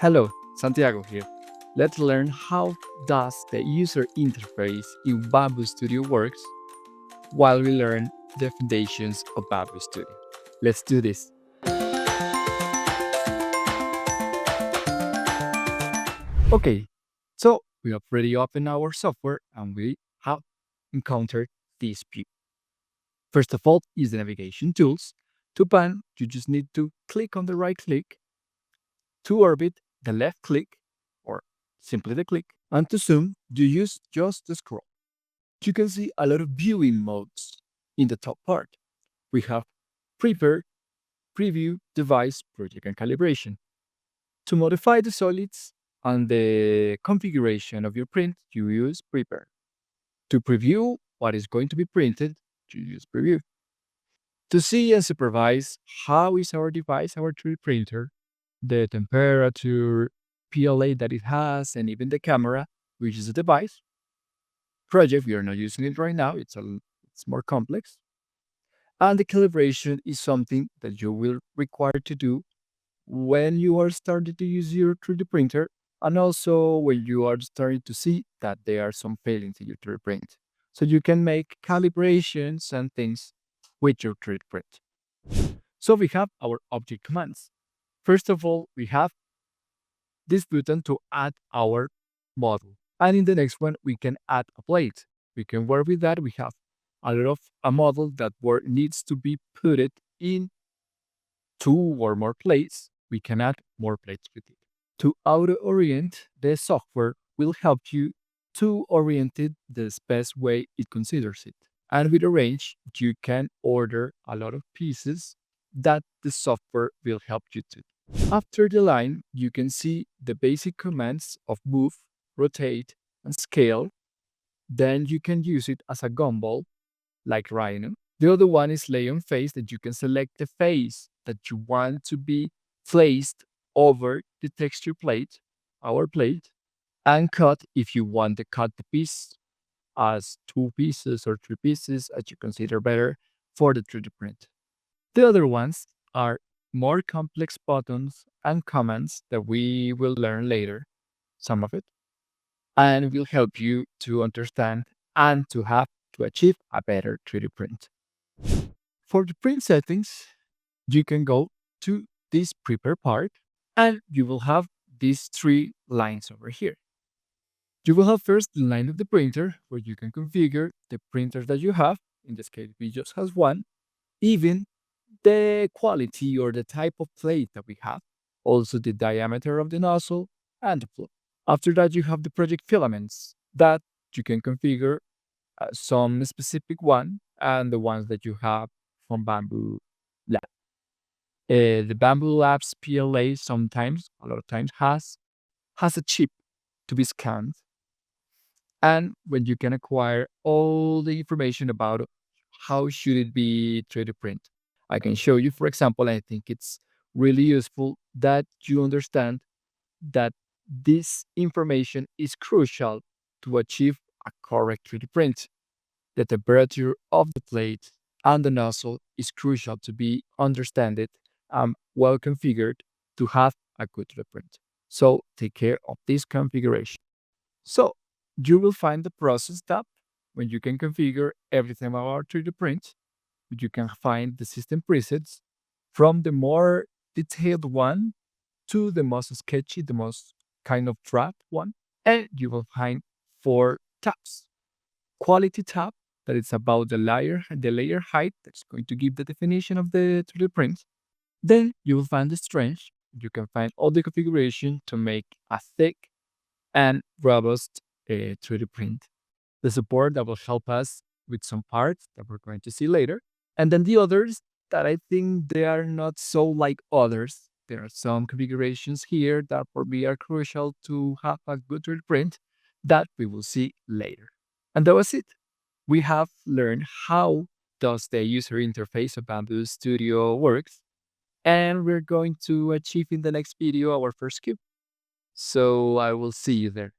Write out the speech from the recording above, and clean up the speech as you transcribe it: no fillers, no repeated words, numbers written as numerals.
Hello, Santiago here. Let's learn how does the user interface in Bambu Studio works while we learn the foundations of Bambu Studio. Let's do this. Okay, so we have already opened our software and we have encountered this view. First of all is the navigation tools. To pan, you just need to click on the right click. To orbit, the left click, or simply the click. And to zoom, you use just the scroll. You can see a lot of viewing modes in the top part. We have Prepare, Preview, Device, Project, and Calibration. To modify the solids and the configuration of your print, you use Prepare. To preview what is going to be printed, you use Preview. To see and supervise how is our device, our 3D printer, the temperature, PLA that it has, and even the camera, which is a device. Project, we are not using it right now, it's more complex. And the calibration is something that you will require to do when you are starting to use your 3D printer, and also when you are starting to see that there are some failings in your 3D print. So you can make calibrations and things with your 3D print. So we have our object commands. First of all, we have this button to add our model. And in the next one, we can add a plate. We can work with that. We have a model that needs to be put it in 2 or more plates. We can add more plates with it. To auto-orient, the software will help you to orient it the best way it considers it. And with Arrange, you can order a lot of pieces that the software will help you to. After the line, you can see the basic commands of move, rotate, and scale. Then you can use it as a gumball, like Rhino. The other one is lay on face, that you can select the face that you want to be placed over the texture plate, our plate, and cut if you want to cut the piece as 2 pieces or 3 pieces, as you consider better for the 3D print. The other ones are more complex buttons and commands that we will learn later, some of it, and will help you to understand and to achieve a better 3D print. For the print settings, you can go to this prepare part and you will have these 3 lines over here. You will have first the line of the printer, where you can configure the printers that you have. In this case, we just have one. Even the quality or the type of plate that we have, also the diameter of the nozzle and the flow. After that, you have the project filaments that you can configure some specific one and the ones that you have from BambuLab. The BambuLab's PLA sometimes, a lot of times, has a chip to be scanned, and when you can acquire all the information about how should it be 3D print. I can show you, for example, I think it's really useful that you understand that this information is crucial to achieve a correct 3D print. The temperature of the plate and the nozzle is crucial to be understood and well configured to have a good 3D print. So take care of this configuration. So you will find the process tab when you can configure everything about 3D print. You can find the system presets from the more detailed one to the most sketchy, the most kind of draft one. And you will find 4 tabs. Quality tab, that is about the layer height, that's going to give the definition of the 3D print. Then you will find the strength. You can find all the configuration to make a thick and robust 3D print. The support that will help us with some parts that we're going to see later. And then the others that I think they are not so like others. There are some configurations here that for me are crucial to have a good 3D print that we will see later. And that was it. We have learned how does the user interface of Bambu Studio works, and we're going to achieve in the next video our first cube. So I will see you there.